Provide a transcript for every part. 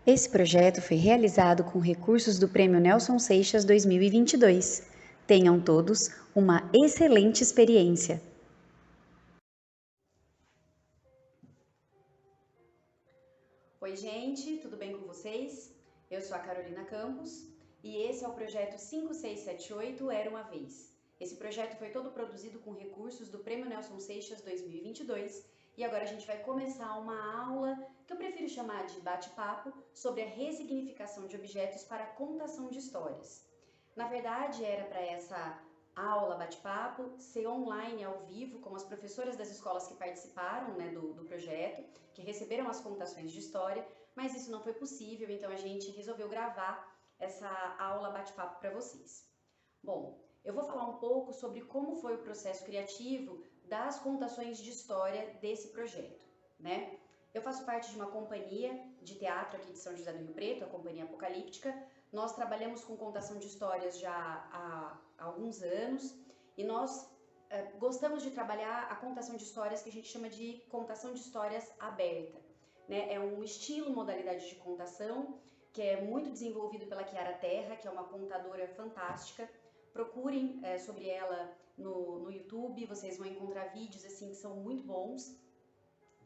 Esse projeto foi realizado com recursos do Prêmio Nelson Seixas 2022. Tenham todos uma excelente experiência! Oi gente, tudo bem com vocês? Eu sou a Carolina Campos e esse é o projeto 5678 Era Uma Vez. Esse projeto foi todo produzido com recursos do Prêmio Nelson Seixas 2022 e agora a gente vai começar uma aula que eu prefiro chamar de bate-papo sobre a ressignificação de objetos para a contação de histórias. Na verdade, era para essa aula bate-papo ser online, ao vivo, com as professoras das escolas que participaram, né, do projeto, que receberam as contações de história, mas isso não foi possível, então a gente resolveu gravar essa aula bate-papo para vocês. Bom, eu vou falar um pouco sobre como foi o processo criativo das contações de história desse projeto, né? Eu faço parte de uma companhia de teatro aqui de São José do Rio Preto, a Companhia Apocalíptica. Nós trabalhamos com contação de histórias já há alguns anos e nós gostamos de trabalhar a contação de histórias que a gente chama de contação de histórias aberta, né? É um estilo, modalidade de contação que é muito desenvolvido pela Chiara Terra, que é uma contadora fantástica. Procurem sobre ela no YouTube, vocês vão encontrar vídeos assim que são muito bons.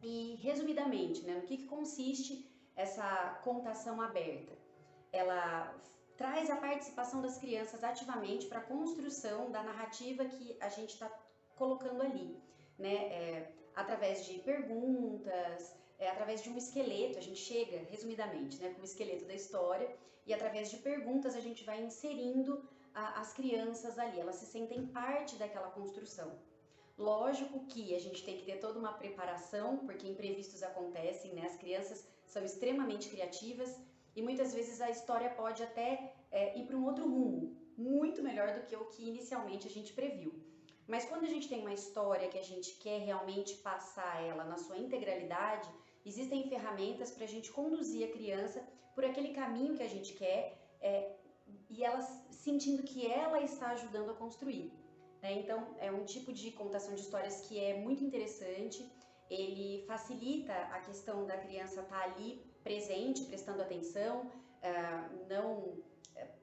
E resumidamente, né, no que consiste essa contação aberta? Ela traz a participação das crianças ativamente para a construção da narrativa que a gente está colocando ali, né? Através de perguntas, através de um esqueleto, a gente chega, resumidamente, né, com o esqueleto da história, e através de perguntas a gente vai inserindo as crianças ali, elas se sentem parte daquela construção. Lógico que a gente tem que ter toda uma preparação, porque imprevistos acontecem, né? As crianças são extremamente criativas e muitas vezes a história pode até ir para um outro rumo, muito melhor do que o que inicialmente a gente previu. Mas quando a gente tem uma história que a gente quer realmente passar ela na sua integralidade, existem ferramentas para a gente conduzir a criança por aquele caminho que a gente quer e ela sentindo que ela está ajudando a construir. Então, é um tipo de contação de histórias que é muito interessante, ele facilita a questão da criança estar ali presente, prestando atenção, não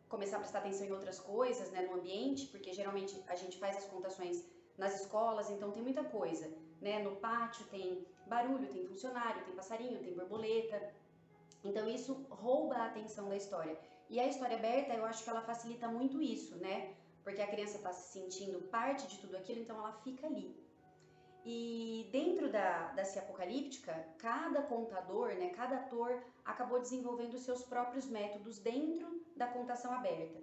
começar a prestar atenção em outras coisas, né, no ambiente, porque geralmente a gente faz as contações nas escolas, então tem muita coisa, né, no pátio tem barulho, tem funcionário, tem passarinho, tem borboleta, então isso rouba a atenção da história. E a história aberta, eu acho que ela facilita muito isso, né? Porque a criança está se sentindo parte de tudo aquilo, então ela fica ali. E dentro da Cia Apocalíptica, cada contador, né, cada ator acabou desenvolvendo seus próprios métodos dentro da contação aberta.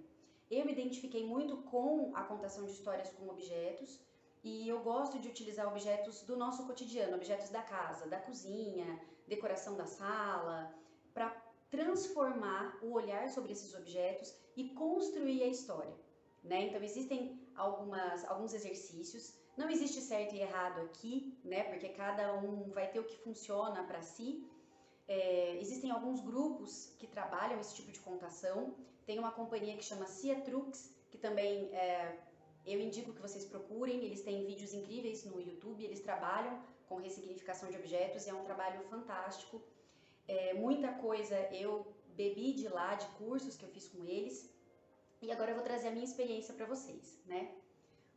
Eu me identifiquei muito com a contação de histórias com objetos e eu gosto de utilizar objetos do nosso cotidiano, objetos da casa, da cozinha, decoração da sala, para transformar o olhar sobre esses objetos e construir a história, né? Então existem alguns exercícios. Não existe certo e errado aqui, né? Porque cada um vai ter o que funciona para si. Existem alguns grupos que trabalham esse tipo de contação. Tem uma companhia que chama Ciatrux, que também eu indico que vocês procurem. Eles têm vídeos incríveis no YouTube. Eles trabalham com ressignificação de objetos e é um trabalho fantástico. Muita coisa eu bebi de lá, de cursos que eu fiz com eles. E agora eu vou trazer a minha experiência para vocês, né?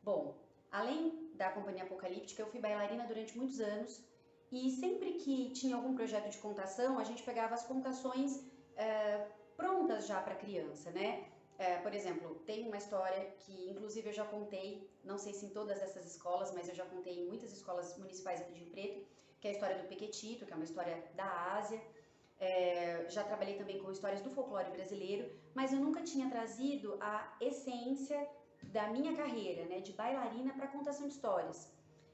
Bom, além da Companhia Apocalíptica, eu fui bailarina durante muitos anos e sempre que tinha algum projeto de contação, a gente pegava as contações prontas já para criança, né? Por exemplo, tem uma história que inclusive eu já contei, não sei se em todas essas escolas, mas eu já contei em muitas escolas municipais aqui de Rio Preto, que é a história do Pequetito, que é uma história da Ásia. Já trabalhei também com histórias do folclore brasileiro, mas eu nunca tinha trazido a essência da minha carreira, né, de bailarina para contação de histórias.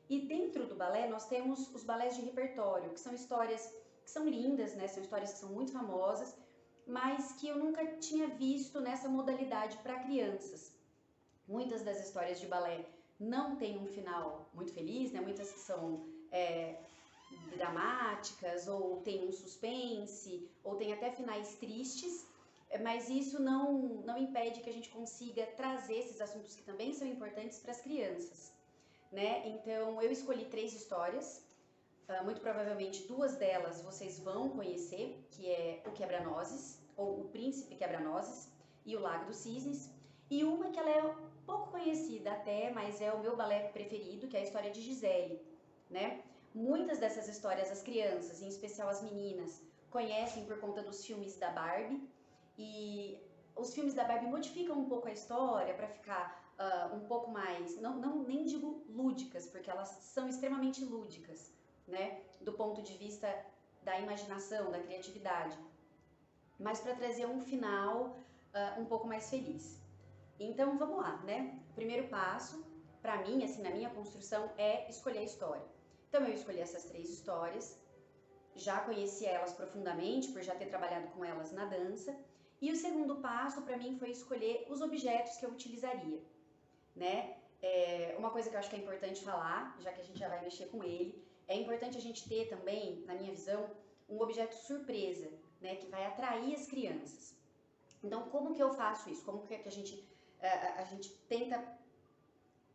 E dentro do balé nós temos os balés de repertório, que são histórias que são lindas, né, são histórias que são muito famosas, mas que eu nunca tinha visto nessa modalidade para crianças. Muitas das histórias de balé não têm um final muito feliz, né, muitas que são dramáticas, ou tem um suspense, ou tem até finais tristes, mas isso não impede que a gente consiga trazer esses assuntos que também são importantes para as crianças, né? Então eu escolhi 3 histórias. muito provavelmente duas delas vocês vão conhecer, que é o Quebra-Nozes, ou o Príncipe Quebra-Nozes, e o Lago dos Cisnes. E uma que ela é pouco conhecida até, mas é o meu balé preferido, que é a história de Gisele, né? Muitas dessas histórias as crianças, em especial as meninas, conhecem por conta dos filmes da Barbie, e os filmes da Barbie modificam um pouco a história para ficar um pouco mais, não nem digo lúdicas, porque elas são extremamente lúdicas, né? Do ponto de vista da imaginação, da criatividade, mas para trazer um final um pouco mais feliz. Então vamos lá, né? O primeiro passo, para mim, assim, na minha construção, é escolher a história. Então eu escolhi essas 3 histórias, já conhecia elas profundamente, por já ter trabalhado com elas na dança. E o segundo passo, para mim, foi escolher os objetos que eu utilizaria, né? Uma coisa que eu acho que é importante falar, já que a gente já vai mexer com ele, é importante a gente ter também, na minha visão, um objeto surpresa, né? Que vai atrair as crianças. Então, como que eu faço isso? Como que a gente tenta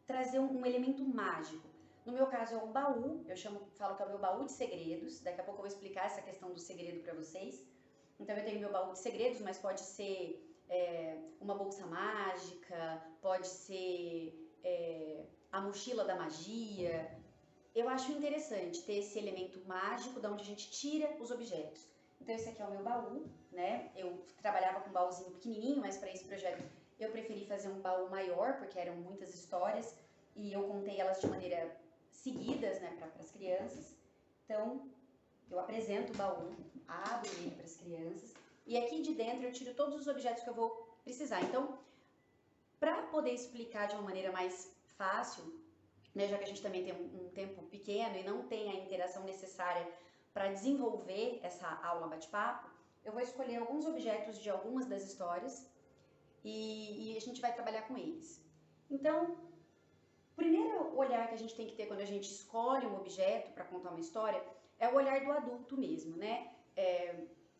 trazer um elemento mágico? No meu caso é um baú, falo que é o meu baú de segredos, daqui a pouco eu vou explicar essa questão do segredo para vocês. Então eu tenho meu baú de segredos, mas pode ser uma bolsa mágica, pode ser a mochila da magia. Eu acho interessante ter esse elemento mágico de onde a gente tira os objetos. Então esse aqui é o meu baú, né? Eu trabalhava com um baúzinho pequenininho, mas para esse projeto eu preferi fazer um baú maior, porque eram muitas histórias e eu contei elas de maneira seguidas, né, para as crianças. Então eu apresento o baú, abro ele para as crianças e aqui de dentro eu tiro todos os objetos que eu vou precisar. Então, para poder explicar de uma maneira mais fácil, né, já que a gente também tem um tempo pequeno e não tem a interação necessária para desenvolver essa aula bate-papo, eu vou escolher alguns objetos de algumas das histórias e a gente vai trabalhar com eles. Então, o primeiro olhar que a gente tem que ter quando a gente escolhe um objeto para contar uma história é o olhar do adulto mesmo, né?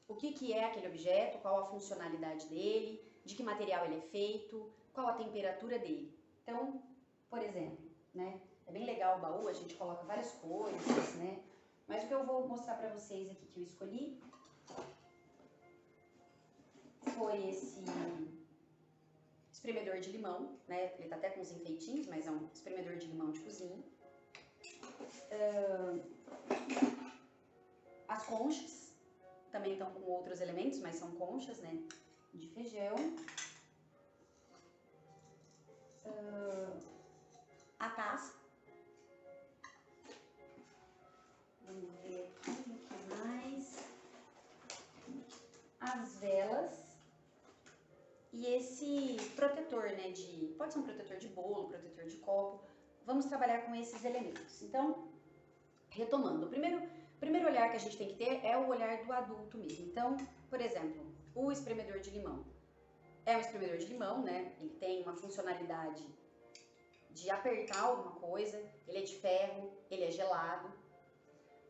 O que é aquele objeto, qual a funcionalidade dele, de que material ele é feito, qual a temperatura dele. Então, por exemplo, né? É bem legal o baú, a gente coloca várias coisas, né? Mas o que eu vou mostrar para vocês aqui que eu escolhi foi esse espremedor de limão, né? Ele tá até com uns enfeitinhos, mas é um espremedor de limão de cozinha. As conchas também estão com outros elementos, mas são conchas, né? De feijão. A taça. Vamos ver aqui o que mais. As velas. E esse protetor, né? Pode ser um protetor de bolo, protetor de copo. Vamos trabalhar com esses elementos. Então, retomando, o primeiro olhar que a gente tem que ter é o olhar do adulto mesmo. Então, por exemplo, o espremedor de limão. É um espremedor de limão, né? Ele tem uma funcionalidade de apertar alguma coisa, ele é de ferro, ele é gelado.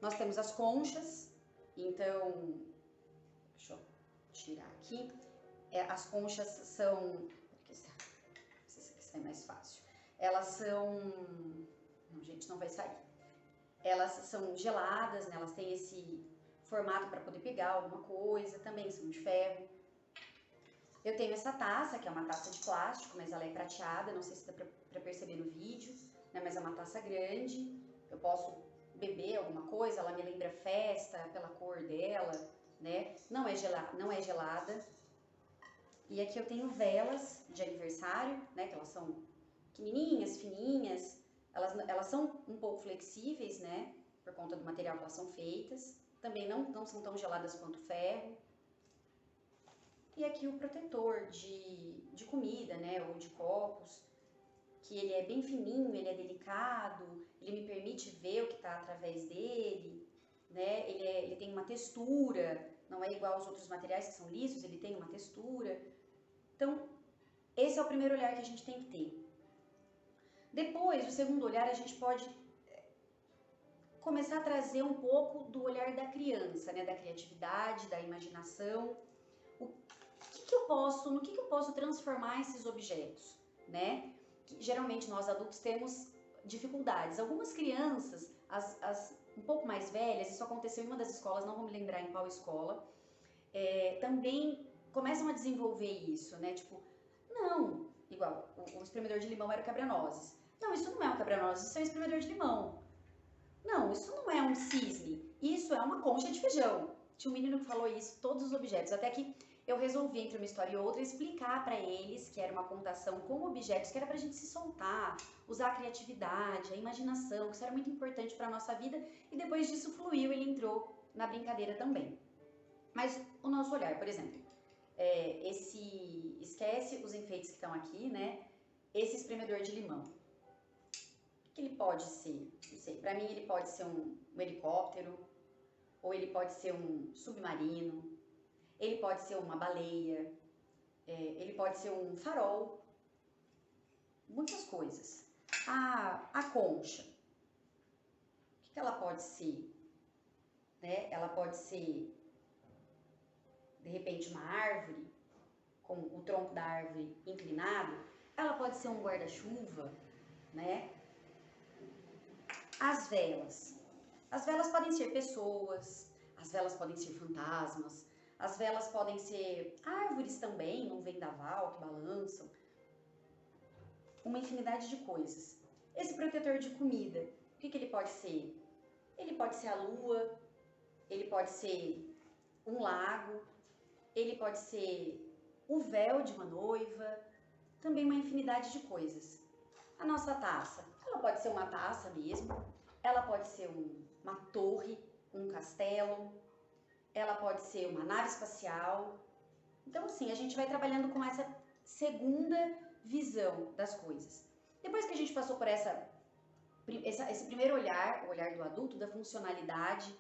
Nós temos as conchas, então, deixa eu tirar aqui. As conchas são, se esse aqui sai mais fácil, elas são, não gente, não vai sair. Elas são geladas, né? Elas têm esse formato para poder pegar alguma coisa, também são de ferro. Eu tenho essa taça, que é uma taça de plástico, mas ela é prateada, não sei se dá para perceber no vídeo, né? Mas é uma taça grande, eu posso beber alguma coisa, ela me lembra festa pela cor dela, né? Não é gelada. E aqui eu tenho velas de aniversário, né? Que elas são pequenininhas, fininhas, elas são um pouco flexíveis, né? Por conta do material que elas são feitas. Também não são tão geladas quanto ferro. E aqui o protetor de comida, né? Ou de copos, que ele é bem fininho, ele é delicado, ele me permite ver o que está através dele, né? Ele tem uma textura, não é igual aos outros materiais que são lisos, ele tem uma textura. Então, esse é o primeiro olhar que a gente tem que ter. Depois, o segundo olhar, a gente pode começar a trazer um pouco do olhar da criança, né? Da criatividade, da imaginação. No que eu posso transformar esses objetos, né? Geralmente nós adultos temos dificuldades. Algumas crianças as um pouco mais velhas, isso aconteceu em uma das escolas, não vou me lembrar em qual escola, também começam a desenvolver isso, né? Tipo, não, igual, o espremedor de limão era o quebra-nozes. Não, isso não é um quebra-nozes, isso é um espremedor de limão. Não, isso não é um cisne, isso é uma concha de feijão. Tinha um menino que falou isso, todos os objetos, até que eu resolvi, entre uma história e outra, explicar para eles que era uma contação com objetos, que era pra gente se soltar, usar a criatividade, a imaginação, que isso era muito importante para nossa vida, e depois disso fluiu, ele entrou na brincadeira também. Mas o nosso olhar, por exemplo, esquece os enfeites que estão aqui, né? Esse espremedor de limão, o que ele pode ser? Não sei, para mim ele pode ser um helicóptero, ou ele pode ser um submarino, ele pode ser uma baleia, ele pode ser um farol, muitas coisas. A concha, o que ela pode ser? Né? Ela pode ser, de repente, uma árvore, com o tronco da árvore inclinado. Ela pode ser um guarda-chuva, né? As velas. As velas podem ser pessoas, as velas podem ser fantasmas, as velas podem ser árvores também, num vendaval que balançam. Uma infinidade de coisas. Esse protetor de comida, o que ele pode ser? Ele pode ser a lua, ele pode ser um lago, ele pode ser o véu de uma noiva, também uma infinidade de coisas. A nossa taça, ela pode ser uma taça mesmo, ela pode ser uma torre, um castelo, ela pode ser uma nave espacial. Então, assim, a gente vai trabalhando com essa segunda visão das coisas. Depois que a gente passou por esse primeiro olhar, o olhar do adulto, da funcionalidade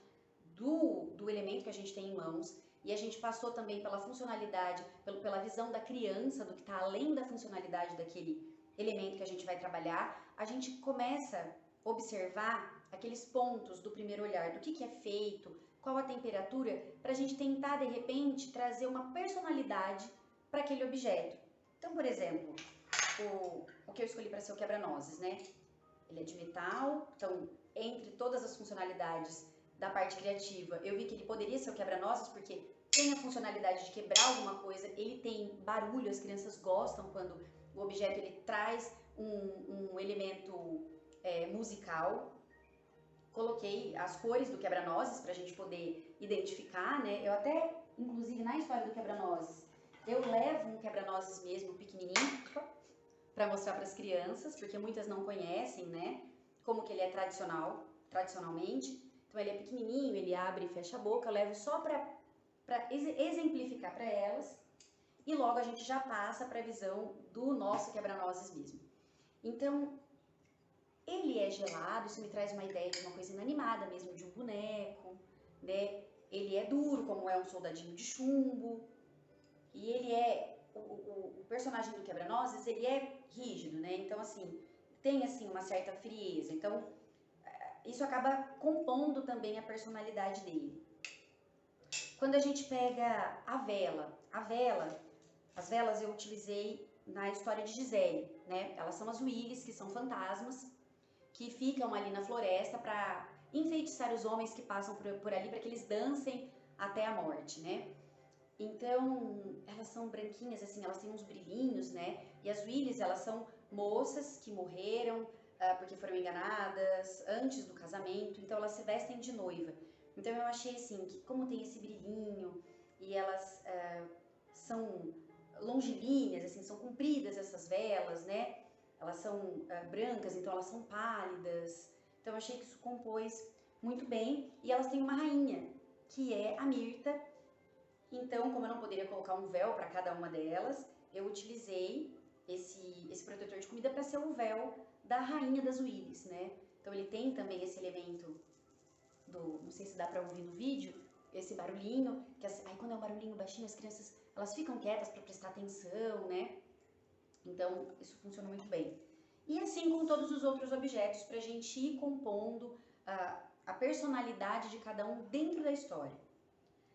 do elemento que a gente tem em mãos, e a gente passou também pela funcionalidade, pela visão da criança, do que está além da funcionalidade daquele elemento que a gente vai trabalhar, a gente começa a observar aqueles pontos do primeiro olhar, do que é feito, qual a temperatura, para a gente tentar, de repente, trazer uma personalidade para aquele objeto. Então, por exemplo, o que eu escolhi para ser o quebra-nozes, né? Ele é de metal, então, entre todas as funcionalidades da parte criativa, eu vi que ele poderia ser o quebra-nozes, porque tem a funcionalidade de quebrar alguma coisa, ele tem barulho, as crianças gostam quando o objeto ele traz um elemento musical. Coloquei as cores do quebra-nozes para a gente poder identificar, né? Eu até, inclusive, na história do quebra-nozes, eu levo um quebra-nozes mesmo, pequenininho, para mostrar para as crianças, porque muitas não conhecem, né? Como que ele é tradicionalmente. Então ele é pequenininho, ele abre e fecha a boca, eu levo só para exemplificar para elas, e logo a gente já passa para a visão do nosso quebra-nozes mesmo. Então, ele é gelado, isso me traz uma ideia de uma coisa inanimada mesmo, de um boneco, né? Ele é duro, como é um soldadinho de chumbo, e ele o personagem do quebra-nozes, ele é rígido, né? Então, assim, tem, assim, uma certa frieza. Então, isso acaba compondo também a personalidade dele. Quando a gente pega a vela, as velas eu utilizei na história de Gisele, né? Elas são as Willis, que são fantasmas, que ficam ali na floresta para enfeitiçar os homens que passam por ali, para que eles dancem até a morte, né? Então, elas são branquinhas, assim, elas têm uns brilhinhos, né? E as Willis, elas são moças que morreram porque foram enganadas antes do casamento, então elas se vestem de noiva. Então eu achei, assim, que como tem esse brilhinho e elas são longilíneas, assim, são compridas essas velas, né? Elas são brancas, então elas são pálidas. Então eu achei que isso compôs muito bem. E elas têm uma rainha, que é a Mirta. Então, como eu não poderia colocar um véu para cada uma delas, eu utilizei esse protetor de comida para ser o véu da rainha das Willis, né? Então ele tem também esse elemento não sei se dá para ouvir no vídeo, esse barulhinho, que aí quando é um barulhinho baixinho, as crianças, elas ficam quietas para prestar atenção, né? Então, isso funciona muito bem. E assim com todos os outros objetos, para a gente ir compondo a personalidade de cada um dentro da história.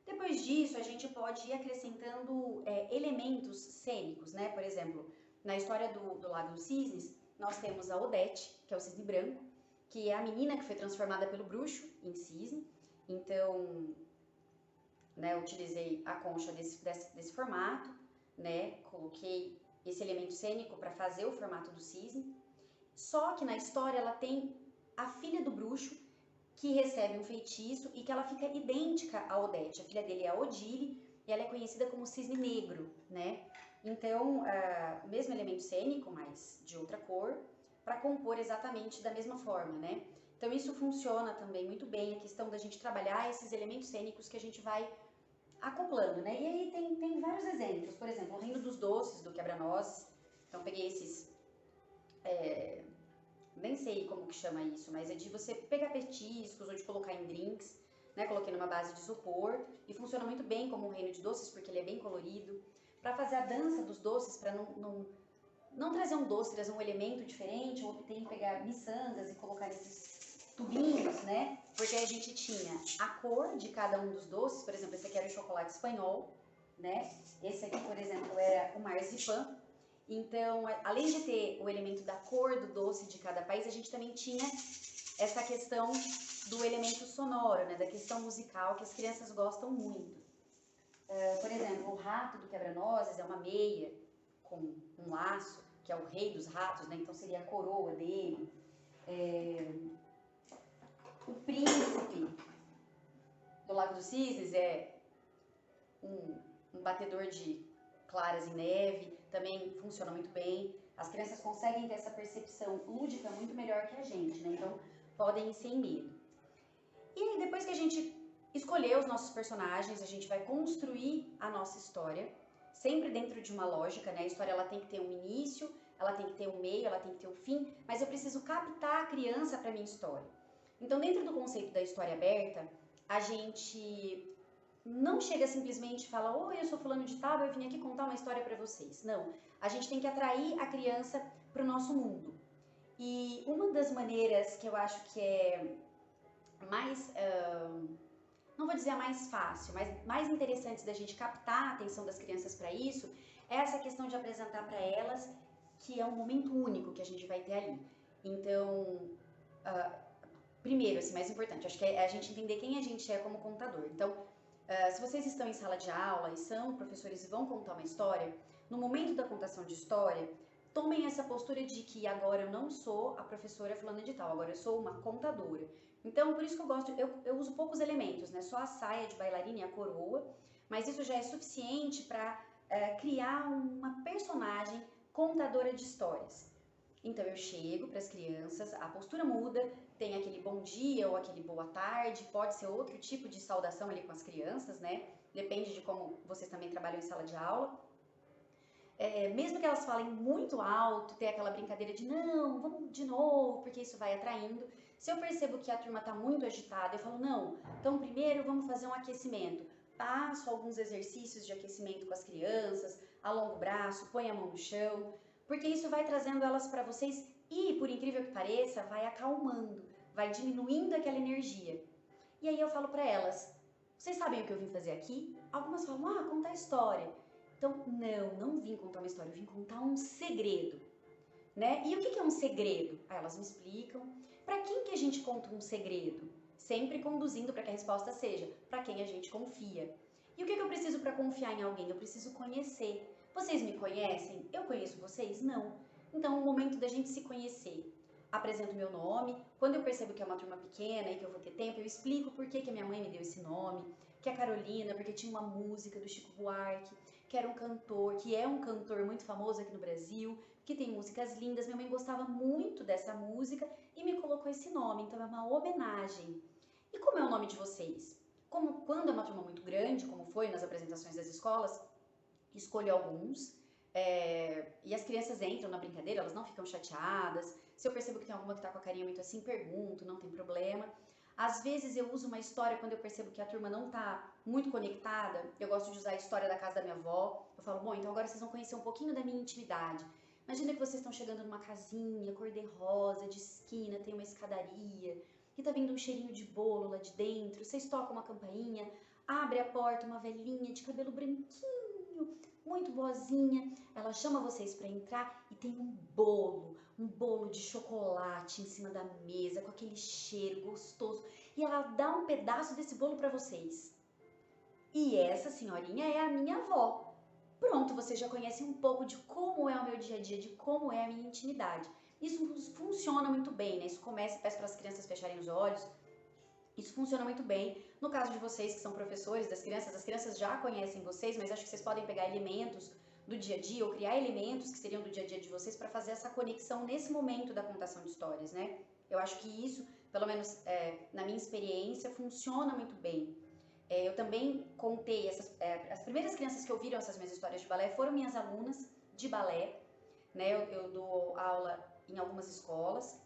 Depois disso, a gente pode ir acrescentando elementos cênicos, né? Por exemplo, na história do Lago dos Cisnes, nós temos a Odete, que é o cisne branco, que é a menina que foi transformada pelo bruxo em cisne. Então, né, eu utilizei a concha desse formato, né, coloquei esse elemento cênico para fazer o formato do cisne. Só que na história ela tem a filha do bruxo que recebe um feitiço e que ela fica idêntica a Odete. A filha dele é a Odile e ela é conhecida como cisne negro, né? Então, o mesmo elemento cênico, mas de outra cor, para compor exatamente da mesma forma, né? Então isso funciona também muito bem, a questão da gente trabalhar esses elementos cênicos que a gente vai acoplando, né? E aí tem vários exemplos, por exemplo, o Reino dos Doces, do Quebra-Nozes. Então peguei esses, nem sei como que chama isso, mas é de você pegar petiscos ou de colocar em drinks, né? Coloquei numa base de isopor e funciona muito bem como um reino de doces porque ele é bem colorido. Para fazer a dança dos doces, para não trazer um doce, trazer um elemento diferente, eu optei em pegar miçangas e colocar esses tubinhos, né? Porque a gente tinha a cor de cada um dos doces, por exemplo, esse aqui era o chocolate espanhol, né? Esse aqui, por exemplo, era o marzipan. Então, além de ter o elemento da cor do doce de cada país, a gente também tinha essa questão do elemento sonoro, né? Da questão musical, que as crianças gostam muito. Por exemplo, o rato do Quebra-Nozes é uma meia com um laço, que é o rei dos ratos, né? Então seria a coroa dele. O príncipe do Lago dos Cisnes é um batedor de claras em neve, também funciona muito bem. As crianças conseguem ter essa percepção lúdica muito melhor que a gente, né? Então podem ir sem medo. E aí, depois que a gente escolher os nossos personagens, a gente vai construir a nossa história, sempre dentro de uma lógica, né? A história ela tem que ter um início, ela tem que ter um meio, ela tem que ter um fim, mas eu preciso captar a criança para minha história. Então, dentro do conceito da história aberta, a gente não chega simplesmente e fala: oi, eu sou fulano de tal, eu vim aqui contar uma história para vocês. Não, a gente tem que atrair a criança para o nosso mundo. E uma das maneiras que eu acho que é mais, não vou dizer a mais fácil, mas mais interessante da gente captar a atenção das crianças para isso, é essa questão de apresentar para elas que é um momento único que a gente vai ter ali. Então, primeiro, assim, mais importante, acho que é a gente entender quem a gente é como contador. Então, se vocês estão em sala de aula e são professores e vão contar uma história, no momento da contação de história, tomem essa postura de que agora eu não sou a professora fulana de tal, agora eu sou uma contadora. Então, por isso que eu gosto, eu uso poucos elementos, né? Só a saia de bailarina e a coroa, mas isso já é suficiente para criar uma personagem contadora de histórias. Então eu chego para as crianças, a postura muda, tem aquele bom dia ou aquele boa tarde, pode ser outro tipo de saudação ali com as crianças, né? Depende de como vocês também trabalham em sala de aula. Mesmo que elas falem muito alto, ter aquela brincadeira de não, vamos de novo, porque isso vai atraindo. Se eu percebo que a turma está muito agitada, eu falo, não, então primeiro vamos fazer um aquecimento. Passo alguns exercícios de aquecimento com as crianças, alongo o braço, põe a mão no chão, porque isso vai trazendo elas para vocês e, por incrível que pareça, vai acalmando, vai diminuindo aquela energia. E aí eu falo para elas, vocês sabem o que eu vim fazer aqui? Algumas falam, contar história. Então, não vim contar uma história, eu vim contar um segredo, né? E o que é um segredo? Aí elas me explicam. Para quem que a gente conta um segredo? Sempre conduzindo para que a resposta seja para quem a gente confia. E o que eu preciso para confiar em alguém? Eu preciso conhecer. Vocês me conhecem? Eu conheço vocês? Não. Então, é o momento da gente se conhecer. Apresento meu nome. Quando eu percebo que é uma turma pequena e que eu vou ter tempo, eu explico por que a minha mãe me deu esse nome, que é Carolina, porque tinha uma música do Chico Buarque, que era um cantor, que é um cantor muito famoso aqui no Brasil, que tem músicas lindas. Minha mãe gostava muito dessa música e me colocou esse nome, então é uma homenagem. E como é o nome de vocês? Como quando é uma turma muito grande, como foi nas apresentações das escolas, escolho alguns e as crianças entram na brincadeira, elas não ficam chateadas. Se eu percebo que tem alguma que tá com a carinha muito assim, pergunto, não tem problema. Às vezes eu uso uma história quando eu percebo que a turma não tá muito conectada. Eu gosto de usar a história da casa da minha avó. Eu falo, bom, então agora vocês vão conhecer um pouquinho da minha intimidade. Imagina que vocês estão chegando numa casinha cor-de-rosa, de esquina, tem uma escadaria, e tá vindo um cheirinho de bolo lá de dentro. Vocês tocam uma campainha, abre a porta, uma velhinha de cabelo branquinho, muito boazinha. Ela chama vocês para entrar e tem um um bolo de chocolate em cima da mesa, com aquele cheiro gostoso, e ela dá um pedaço desse bolo para vocês. E essa senhorinha é a minha avó. Pronto, você já conhece um pouco de como é o meu dia a dia, de como é a minha intimidade. Isso funciona muito bem, né? Isso começa, peço para as crianças fecharem os olhos. Isso funciona muito bem. No caso de vocês que são professores das crianças, as crianças já conhecem vocês, mas acho que vocês podem pegar elementos do dia a dia ou criar elementos que seriam do dia a dia de vocês para fazer essa conexão nesse momento da contação de histórias, né? Eu acho que isso, pelo menos na minha experiência, funciona muito bem. Eu também contei as primeiras crianças que ouviram essas minhas histórias de balé foram minhas alunas de balé, né? Eu dou aula em algumas escolas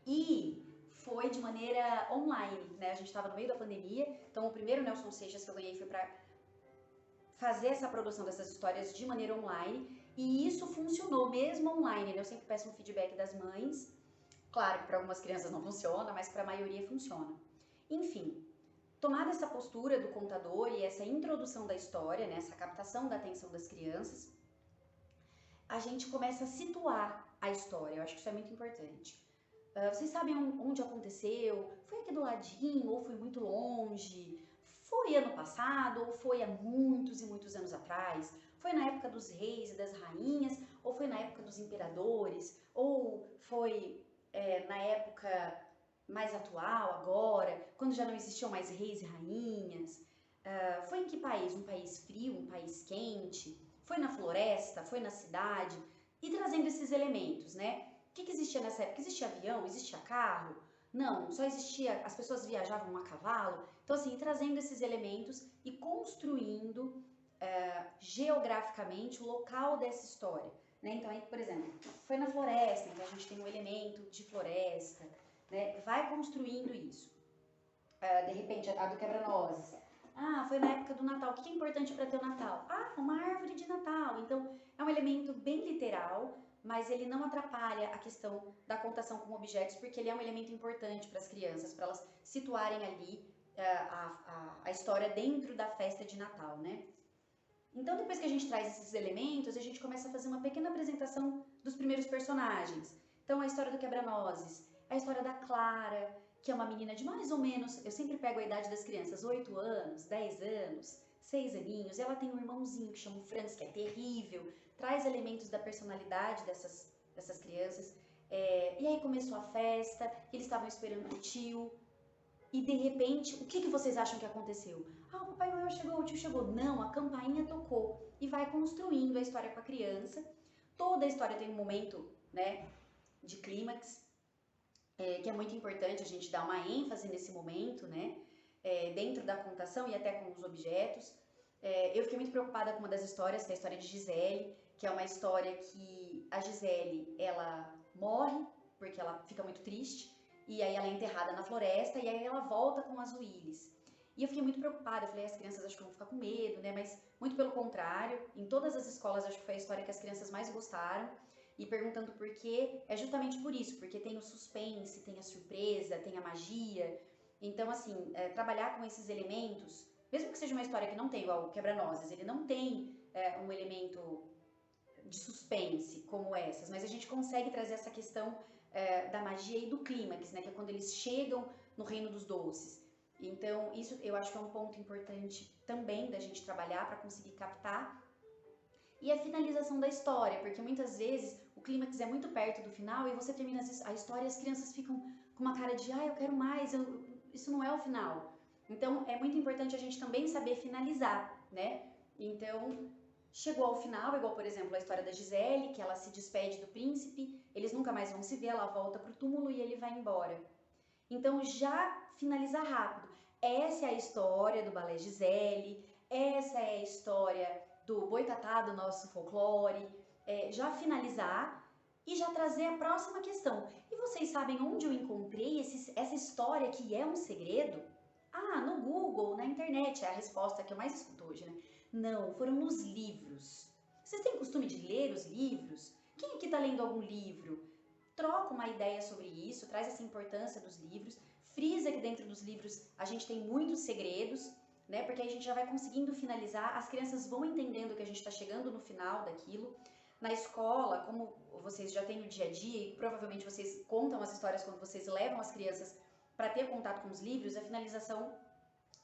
e foi de maneira online, né? A gente estava no meio da pandemia, então o primeiro Nelson Seixas que eu ganhei foi para fazer essa produção dessas histórias de maneira online e isso funcionou mesmo online, né? Eu sempre peço um feedback das mães, claro que para algumas crianças não funciona, mas para a maioria funciona. Enfim, tomada essa postura do contador e essa introdução da história, né, essa captação da atenção das crianças, a gente começa a situar a história. Eu acho que isso é muito importante. Vocês sabem onde aconteceu? Foi aqui do ladinho ou foi muito longe? Foi ano passado ou foi há muitos e muitos anos atrás? Foi na época dos reis e das rainhas ou foi na época dos imperadores? Ou foi na época mais atual, agora, quando já não existiam mais reis e rainhas? Foi em que país? Um país frio, um país quente? Foi na floresta? Foi na cidade? E trazendo esses elementos, né? O que existia nessa época? Existia avião? Existia carro? Não, só existia, as pessoas viajavam a cavalo. Então, assim, trazendo esses elementos e construindo geograficamente o local dessa história. Né? Então, aí, por exemplo, foi na floresta, então a gente tem um elemento de floresta, né? Vai construindo isso. De repente, a do quebra-nozes. Foi na época do Natal. O que é importante para ter o Natal? Uma árvore de Natal. Então, é um elemento bem literal, mas ele não atrapalha a questão da contação com objetos, porque ele é um elemento importante para as crianças, para elas situarem ali a história dentro da festa de Natal, né? Então, depois que a gente traz esses elementos, a gente começa a fazer uma pequena apresentação dos primeiros personagens. Então, a história do quebra-nozes, a história da Clara, que é uma menina de mais ou menos, eu sempre pego a idade das crianças, 8 anos, 10 anos, 6 aninhos, e ela tem um irmãozinho que chama o Franz, que é terrível, traz elementos da personalidade dessas crianças. E aí começou a festa, eles estavam esperando o tio, e de repente, o que vocês acham que aconteceu? O Papai Noel chegou, o tio chegou. Não, a campainha tocou. E vai construindo a história com a criança. Toda a história tem um momento, né, de clímax, que é muito importante a gente dar uma ênfase nesse momento, né, dentro da contação e até com os objetos. Eu fiquei muito preocupada com uma das histórias, que é a história de Gisele, que é uma história que a Gisele, ela morre porque ela fica muito triste, e aí ela é enterrada na floresta, e aí ela volta com as Willis. E eu fiquei muito preocupada, eu falei, as crianças acho que vão ficar com medo, né, mas muito pelo contrário, em todas as escolas acho que foi a história que as crianças mais gostaram, e perguntando por quê, é justamente por isso, porque tem o suspense, tem a surpresa, tem a magia. Então, assim, trabalhar com esses elementos, mesmo que seja uma história que não tem, igual o Quebra-Nozes, ele não tem um elemento de suspense como essas, mas a gente consegue trazer essa questão da magia e do clímax, né, que é quando eles chegam no reino dos doces. Então, isso eu acho que é um ponto importante também da gente trabalhar para conseguir captar. E a finalização da história, porque muitas vezes o clímax é muito perto do final e você termina a história e as crianças ficam com uma cara de eu quero mais, isso não é o final. Então é muito importante a gente também saber finalizar, né? Então chegou ao final, igual por exemplo a história da Gisele, que ela se despede do príncipe, eles nunca mais vão se ver, ela volta pro túmulo e ele vai embora. Então já finalizar rápido. Essa é a história do Balé Gisele, essa é a história do boitatá do nosso folclore, já finalizar e já trazer a próxima questão. E vocês sabem onde eu encontrei essa história que é um segredo? No Google, na internet, é a resposta que eu mais escuto hoje, né? Não, foram nos livros. Vocês têm costume de ler os livros? Quem aqui está lendo algum livro? Troca uma ideia sobre isso, traz essa importância dos livros, frisa que dentro dos livros a gente tem muitos segredos, né? Porque aí a gente já vai conseguindo finalizar, as crianças vão entendendo que a gente está chegando no final daquilo. Na escola, como vocês já têm no dia a dia e provavelmente vocês contam as histórias quando vocês levam as crianças para ter contato com os livros, a finalização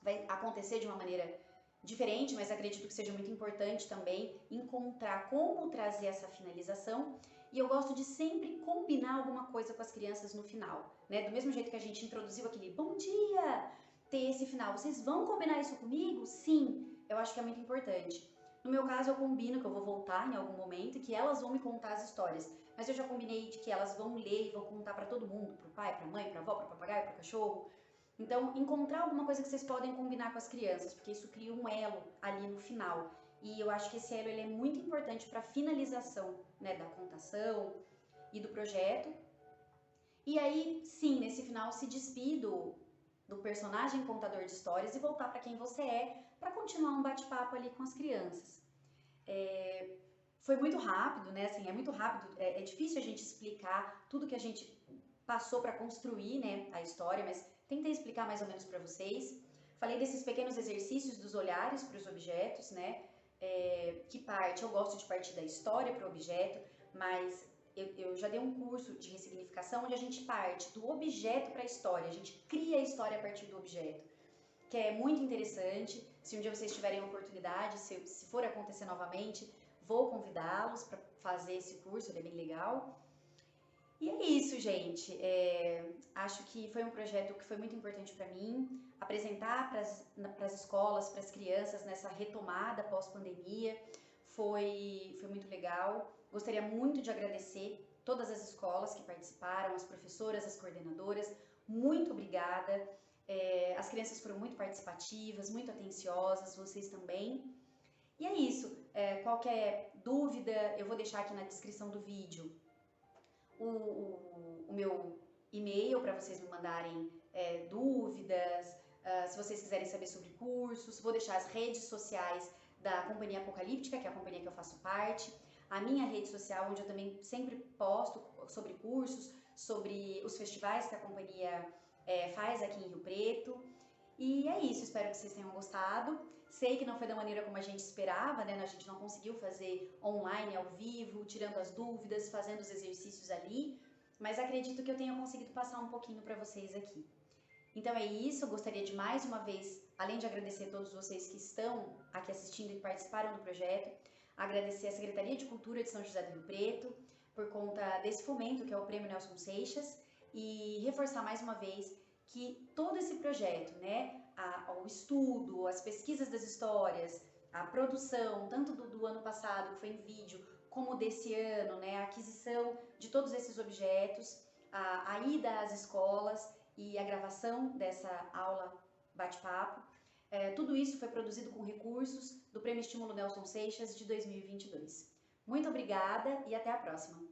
vai acontecer de uma maneira diferente, mas acredito que seja muito importante também encontrar como trazer essa finalização. E eu gosto de sempre combinar alguma coisa com as crianças no final, né? Do mesmo jeito que a gente introduziu aquele bom dia, ter esse final. Vocês vão combinar isso comigo? Sim, eu acho que é muito importante. No meu caso, eu combino que eu vou voltar em algum momento e que elas vão me contar as histórias. Mas eu já combinei de que elas vão ler e vão contar para todo mundo, pro pai, pra mãe, pra avó, pro papagaio, pro cachorro. Então, encontrar alguma coisa que vocês podem combinar com as crianças, porque isso cria um elo ali no final. E eu acho que esse elo ele é muito importante para a finalização, né, da contação e do projeto. E aí, sim, nesse final se despir do personagem contador de histórias e voltar para quem você é, para continuar um bate-papo ali com as crianças. Foi muito rápido, né? Assim, é muito rápido, é difícil a gente explicar tudo que a gente passou para construir, né, a história, mas tentei explicar mais ou menos para vocês. Falei desses pequenos exercícios dos olhares para os objetos, né? Que parte, eu gosto de partir da história para o objeto, mas eu já dei um curso de ressignificação onde a gente parte do objeto para a história, a gente cria a história a partir do objeto, que é muito interessante. Se um dia vocês tiverem a oportunidade, se for acontecer novamente, vou convidá-los para fazer esse curso, ele é bem legal. E é isso, gente. Acho que foi um projeto que foi muito importante para mim, apresentar para as escolas, para as crianças nessa retomada pós-pandemia. Foi muito legal. Gostaria muito de agradecer todas as escolas que participaram, as professoras, as coordenadoras. Muito obrigada. As crianças foram muito participativas, muito atenciosas, vocês também. E é isso. Qualquer dúvida, eu vou deixar aqui na descrição do vídeo o meu e-mail para vocês me mandarem dúvidas, se vocês quiserem saber sobre cursos. Vou deixar as redes sociais da Companhia Apocalíptica, que é a companhia que eu faço parte, a minha rede social, onde eu também sempre posto sobre cursos, sobre os festivais que a companhia faz aqui em Rio Preto. E é isso, espero que vocês tenham gostado. Sei que não foi da maneira como a gente esperava, né? A gente não conseguiu fazer online, ao vivo, tirando as dúvidas, fazendo os exercícios ali, mas acredito que eu tenha conseguido passar um pouquinho para vocês aqui. Então é isso, eu gostaria de mais uma vez, além de agradecer a todos vocês que estão aqui assistindo e participaram do projeto, agradecer a Secretaria de Cultura de São José do Rio Preto, por conta desse fomento que é o Prêmio Nelson Seixas, e reforçar mais uma vez que todo esse projeto, né, o estudo, as pesquisas das histórias, a produção, tanto do ano passado, que foi em vídeo, como desse ano, né, a aquisição de todos esses objetos, a ida às escolas e a gravação dessa aula bate-papo, tudo isso foi produzido com recursos do Prêmio Estímulo Nelson Seixas de 2022. Muito obrigada e até a próxima!